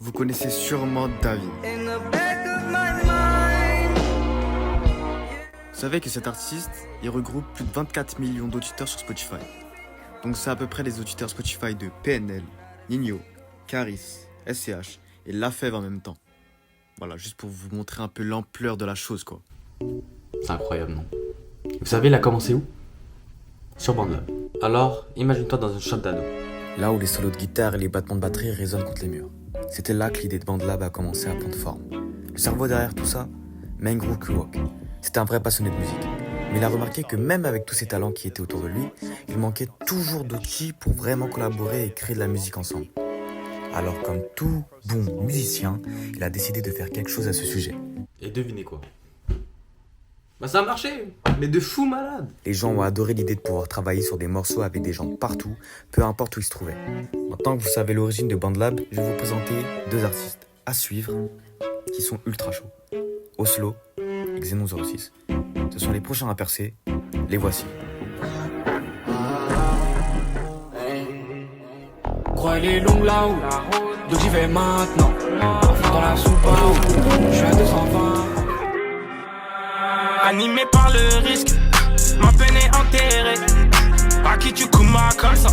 Vous connaissez sûrement David. Vous savez que cet artiste, il regroupe plus de 24 millions d'auditeurs sur Spotify. Donc c'est à peu près les auditeurs Spotify de PNL, Ninho, Caris, SCH et Lafèvre en même temps. Voilà, juste pour vous montrer un peu l'ampleur de la chose, quoi. C'est incroyable, non? Vous savez, il a commencé où? Sur BandLab. Alors, imagine-toi dans une shop d'ado. Là où les solos de guitare et les battements de batterie résonnent contre les murs. C'était là que l'idée de BandLab a commencé à prendre forme. Le cerveau derrière tout ça, Mengru Kuok. C'était un vrai passionné de musique. Mais il a remarqué que même avec tous ces talents qui étaient autour de lui, il manquait toujours d'outils pour vraiment collaborer et créer de la musique ensemble. Alors comme tout bon musicien, il a décidé de faire quelque chose à ce sujet. Et devinez quoi? Bah ça a marché, mais de fou malade. Les gens ont adoré l'idée de pouvoir travailler sur des morceaux avec des gens partout, peu importe où ils se trouvaient. Maintenant que vous savez l'origine de BandLab, je vais vous présenter deux artistes à suivre qui sont ultra chauds. Oslo et Xenon 06. Ce sont les prochains à percer, les voici. Crois elle est longue là-haut, donc j'y vais maintenant. Dans la soupe, je suis à 220. Animé par le risque, ma peine est enterrée. À qui tu coumas comme ça,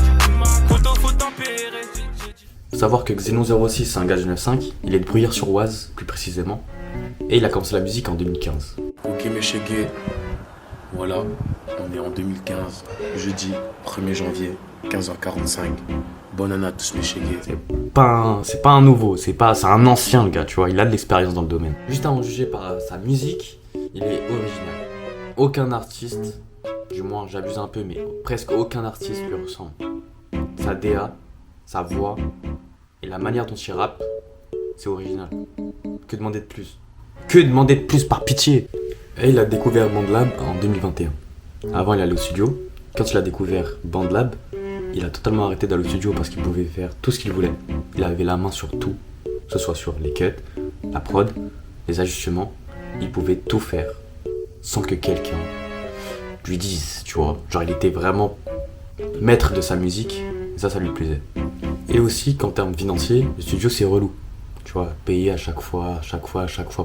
faut tempérer. Faut savoir que Xenon 06, c'est un gars de 9-5, il est de Bruyères-sur-Oise, plus précisément. Et il a commencé la musique en 2015. Ok mes chégués, voilà, on est en 2015, jeudi 1er janvier, 15h45. Bonne année à tous mes chégués. C'est pas un nouveau, c'est un ancien le gars, tu vois, il a de l'expérience dans le domaine. Juste à en juger par sa musique, il est original. Aucun artiste, du moins j'abuse un peu, mais presque aucun artiste lui ressemble. Sa DA, sa voix et la manière dont il rappe, c'est original. Que demander de plus? Que demander de plus, par pitié? Et il a découvert BandLab en 2021. Avant, il allait au studio. Quand il a découvert BandLab, il a totalement arrêté d'aller au studio parce qu'il pouvait faire tout ce qu'il voulait. Il avait la main sur tout, que ce soit sur les cuts, la prod, les ajustements. Il pouvait tout faire sans que quelqu'un lui dise, tu vois. Genre, il était vraiment maître de sa musique et ça lui plaisait. Et aussi qu'en termes financiers, le studio c'est relou. Tu vois, payer à chaque fois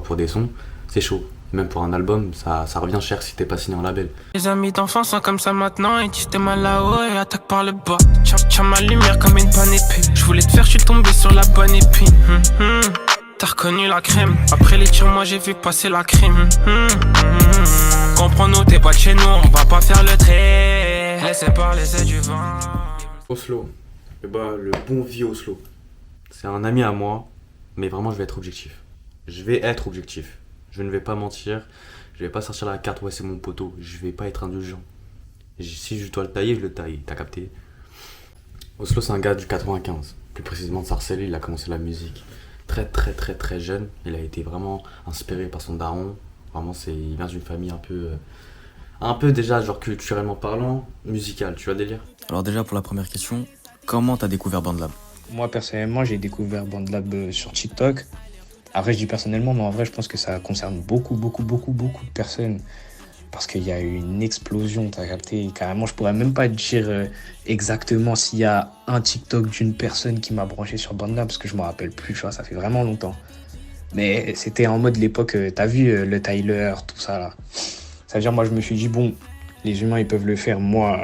pour des sons, c'est chaud. Même pour un album, ça revient cher si t'es pas signé en label. Les amis d'enfance sont comme ça maintenant, ils disent t'es mal là-haut et attaquent par le bas. Tiens ma lumière comme une bonne épée. Je voulais te faire, je suis tombé sur la bonne épine. T'as reconnu la crème. Après les tirs, moi j'ai vu passer la crime. Comprends-nous, t'es pas de chez nous, on va pas faire le trait. Laissez parler, c'est du vent. Oslo, le bon vieux Oslo. C'est un ami à moi, mais vraiment je vais être objectif. Je ne vais pas mentir, je vais pas sortir la carte, ouais c'est mon poteau, je vais pas être indulgent. Si je dois le tailler, je le taille, t'as capté? Oslo c'est un gars du 95, plus précisément de Sarcelles, il a commencé la musique très jeune. Il a été vraiment inspiré par son daron, vraiment il vient d'une famille un peu déjà genre culturellement parlant, musical, tu vois le délire? Alors déjà pour la première question, comment t'as découvert BandLab? Moi personnellement j'ai découvert BandLab sur TikTok. Après je dis personnellement, mais en vrai je pense que ça concerne beaucoup de personnes. Parce qu'il y a eu une explosion, t'as capté. Carrément je pourrais même pas dire exactement s'il y a un TikTok d'une personne qui m'a branché sur BandLab, parce que je me rappelle plus, tu vois, ça fait vraiment longtemps. Mais c'était en mode l'époque, t'as vu le Tyler, tout ça là. Ça veut dire moi je me suis dit bon, les humains ils peuvent le faire, moi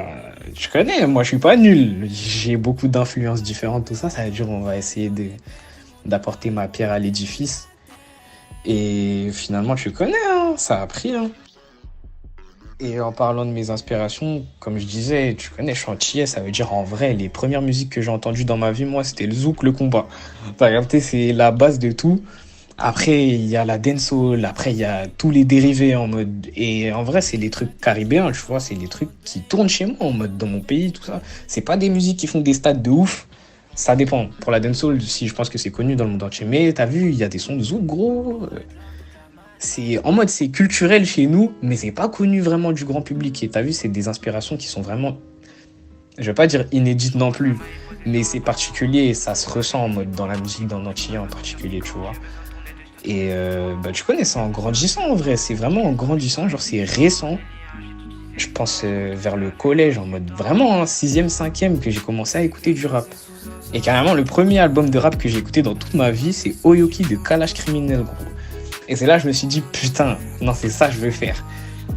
je connais, moi je suis pas nul. J'ai beaucoup d'influences différentes, tout ça, ça veut dire on va essayer d'apporter ma pierre à l'édifice. Et finalement tu connais, hein, ça a pris. Hein. Et en parlant de mes inspirations, comme je disais, tu connais, chantier, ça veut dire en vrai, les premières musiques que j'ai entendues dans ma vie, moi, c'était le zouk, le combat. T'as capté, c'est la base de tout. Après, il y a la dancehall, après, il y a tous les dérivés en mode... Et en vrai, c'est les trucs caribéens, tu vois, c'est les trucs qui tournent chez moi, en mode dans mon pays, tout ça. C'est pas des musiques qui font des stades de ouf. Ça dépend. Pour la dancehall, si je pense que c'est connu dans le monde entier. Mais t'as vu, il y a des sons de zouk, gros. C'est en mode, c'est culturel chez nous, mais c'est pas connu vraiment du grand public. Et t'as vu, c'est des inspirations qui sont vraiment, je vais pas dire inédites non plus, mais c'est particulier et ça se ressent en mode dans la musique, dans l'antillais en particulier, tu vois. Et tu connais ça en grandissant en vrai, c'est vraiment en grandissant, genre c'est récent je pense vers le collège, en mode vraiment en 6e, 5e, que j'ai commencé à écouter du rap. Et carrément, le premier album de rap que j'ai écouté dans toute ma vie, c'est Oyoki de Kalash Criminel, gros. Et c'est là que je me suis dit, putain, non, c'est ça que je veux faire.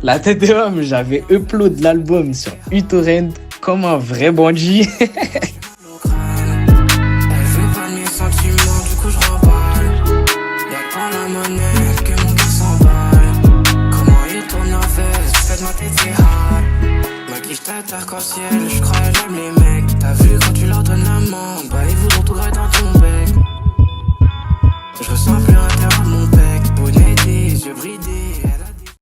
La tête de homme, j'avais upload l'album sur uTorrent comme un vrai bandit. Elle veut pas de mes sentiments, du coup je remballe. Y'a pas la monnaie que mon cœur s'emballe. Comment il tourne la veste, fais de ma tête c'est hard. Ma quiche tête arc-en-ciel, je crois j'aime les mecs. T'as vu quand tu leur donnes la main, bah ils voudront tout gratter dans ton bec. Je ressens plus l'intérieur de mon bec, bonnet des yeux bridés.